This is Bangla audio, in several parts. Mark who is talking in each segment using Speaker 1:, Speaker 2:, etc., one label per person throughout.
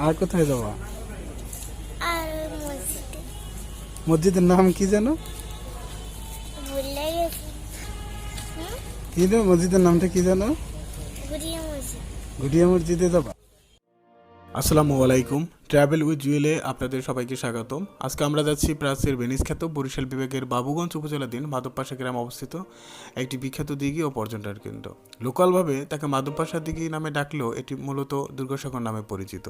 Speaker 1: আর কোথায় যাবা?
Speaker 2: আর মসজিদে।
Speaker 1: মসজিদের নাম কি জানো?
Speaker 2: ভুলে গেছি।
Speaker 1: কি জানো মসজিদের নামটা কি জানো?
Speaker 2: গুড়িয়া মসজিদ।
Speaker 1: গুড়িয়া মসজিদে যাবা? আসসালামু আলাইকুম, ট্রাভেল উইথ জুয়েলে আপনাদের সবাইকে স্বাগতম। আজকে আমরা যাচ্ছি প্রাচ্যের ভেনিস খ্যাত বরিশাল বিভাগের বাবুগঞ্জ উপজেলাধীন মাধবপাশা গ্রামে অবস্থিত একটি বিখ্যাত দিঘি ও পর্যটন কেন্দ্র। লোকালভাবে তাকে মাধবপাশা দিঘি নামে ডাকলেও এটি মূলত দুর্গাসাগর নামে পরিচিত।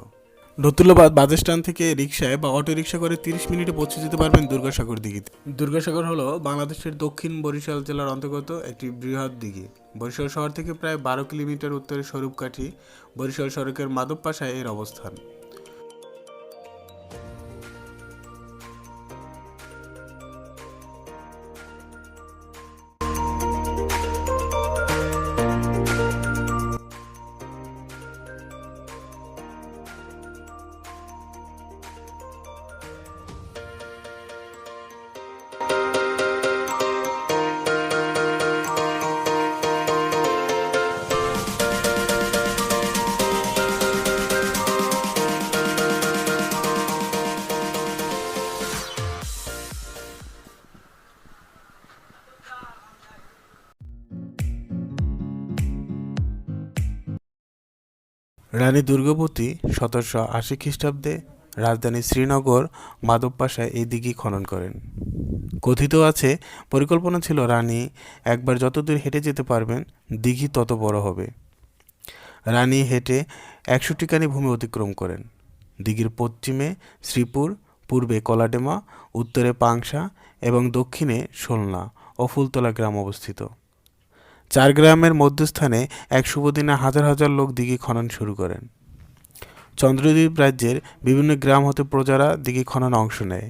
Speaker 1: নতুল্লাবাদ বাস স্ট্যান্ড থেকে রিক্সায় বা অটো রিক্সা করে 30 মিনিটে পৌঁছে যেতে পারবেন দুর্গাসাগর দিঘিতে। দুর্গাসাগর হলো বাংলাদেশের দক্ষিণ বরিশাল জেলার অন্তর্গত একটি বৃহৎ দিঘি। বরিশাল শহর থেকে প্রায় 12 কিলোমিটার উত্তরে স্বরূপকাঠি বরিশাল সড়কের মাধবপাশায় এর অবস্থান। রানী দুর্গাবতী 1780 খ্রিস্টাব্দে রাজধানী শ্রীনগর মাধবপাশায় এই দিঘি খনন করেন। কথিত আছে, পরিকল্পনা ছিল রানী একবার যতদূর হেঁটে যেতে পারবেন দিঘি তত বড় হবে। রানী হেঁটে 100টি কানি ভূমি অতিক্রম করেন। দিঘির পশ্চিমে শ্রীপুর, পূর্বে কলাডেমা, উত্তরে পাংশা এবং দক্ষিণে শোলনা ও ফুলতলা গ্রাম অবস্থিত। 4 গ্রামের মধ্যস্থানে এক শুভ দিনে হাজার হাজার লোক দিঘি খনন শুরু করেন। চন্দ্রদ্বীপ রাজ্যের বিভিন্ন গ্রাম হতে প্রজারা দিঘি খনন অংশ নেয়।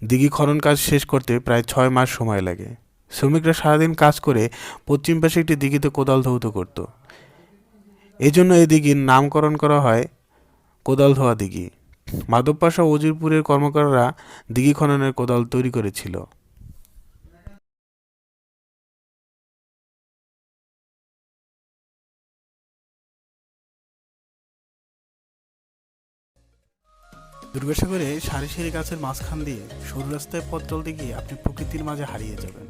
Speaker 1: দিঘি খনন কাজ শেষ করতে প্রায় 6 মাস সময় লাগে। শ্রমিকরা সারাদিন কাজ করে পশ্চিম পাশে একটি দিঘিতে কোদাল ধৌত করত। এই জন্য এই দিঘির নামকরণ করা হয় কোদাল ধোয়া দিঘি। মাধবপাশা ও উজিরপুরের কর্মকাররা দিঘি খননের কোদাল তৈরি করেছিল। দুর্গাসাগরে সারি সারি গাছের মাঝখান দিয়ে সরু রাস্তায় পথ চলতে গিয়ে আপনি প্রকৃতির মাঝে হারিয়ে যাবেন।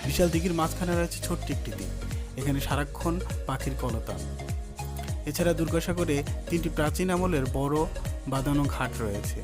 Speaker 1: বিশাল দিঘির মাঝখানে রয়েছে ছোট্ট একটি দ্বীপ। এখানে সারাক্ষণ পাখির কলতান। এছাড়া দুর্গাসাগরে 3টি প্রাচীন আমলের বড় বাঁধানো ঘাট রয়েছে।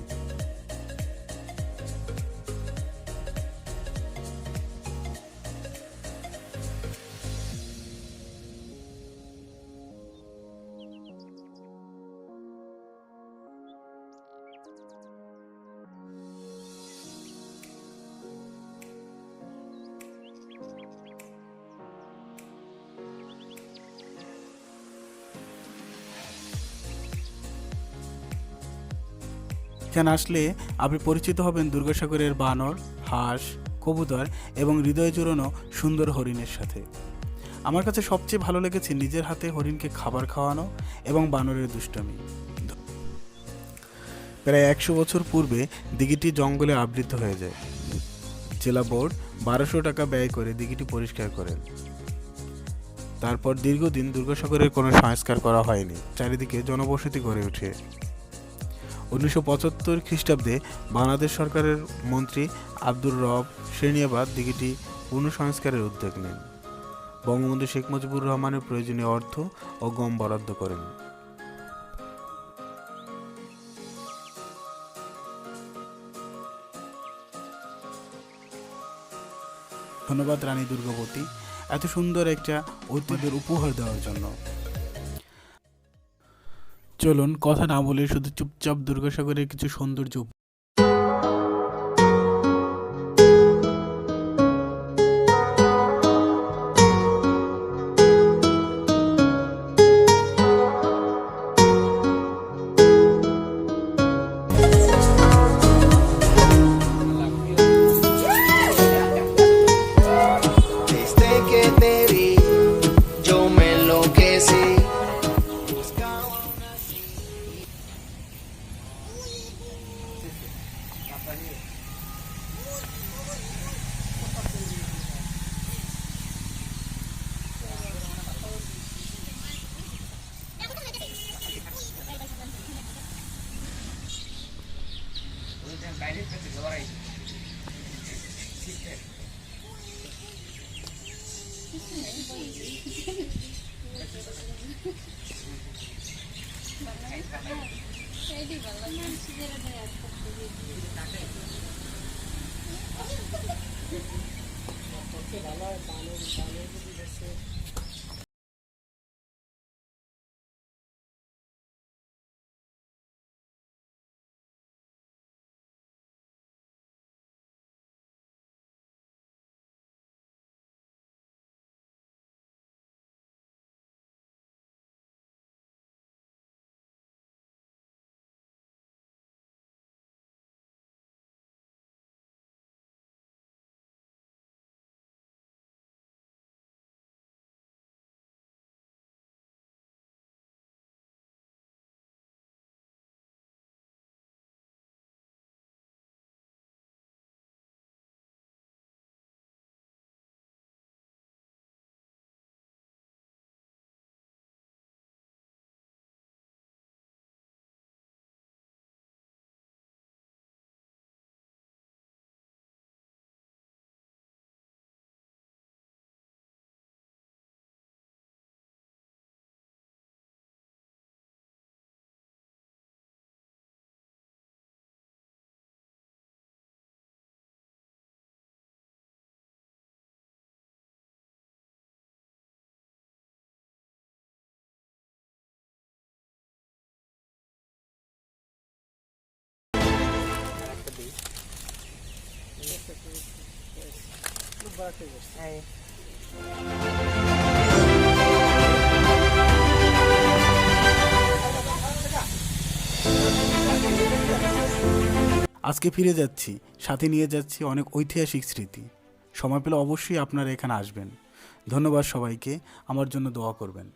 Speaker 1: এখানে আসলে আপনি পরিচিত হবেন দুর্গাসাগরের বানর, হাঁস, কবুতর এবং হৃদয় জুড়ানো সুন্দর হরিণের সাথে। আমার কাছে সবচেয়ে ভালো লেগেছে নিজের হাতে হরিণকে খাবার খাওয়ানো এবং বানরের দুষ্টামি। প্রায় 100 বছর পূর্বে দিঘিটি জঙ্গলে আবৃত হয়ে যায়। জেলা বোর্ড 1200 টাকা ব্যয় করে দিঘিটি পরিষ্কার করেন। তারপর দীর্ঘদিন দুর্গাসাগরের কোনো সংস্কার করা হয়নি। চারিদিকে জনবসতি গড়ে ওঠে। 1975 খ্রিস্টাব্দে বাংলাদেশ সরকারের মন্ত্রী আব্দুর রব সেরনিয়াবাত দিঘিটি পুনঃসংস্কারের উদ্যোগ নেন। বঙ্গবন্ধু শেখ মুজিবুর রহমানের প্রয়োজনীয় অর্থ ও গম বরাদ্দ করেন। ধন্যবাদ রানী দুর্গাবতী এত সুন্দর একটা ঐতিহ্যের উপহার দেওয়ার জন্য। চলুন কথা না বলে শুধু চুপচাপ দুর্গাসাগরের কিছু সৌন্দর্য
Speaker 3: Desde que te vi, yo me enloquecí.
Speaker 1: আজকে ফিরে যাচ্ছি, সাথে নিয়ে যাচ্ছি অনেক ঐতিহাসিক স্মৃতি। সময় পেলে অবশ্যই আপনারা এখানে আসবেন। ধন্যবাদ সবাইকে, আমার জন্য দোয়া করবেন।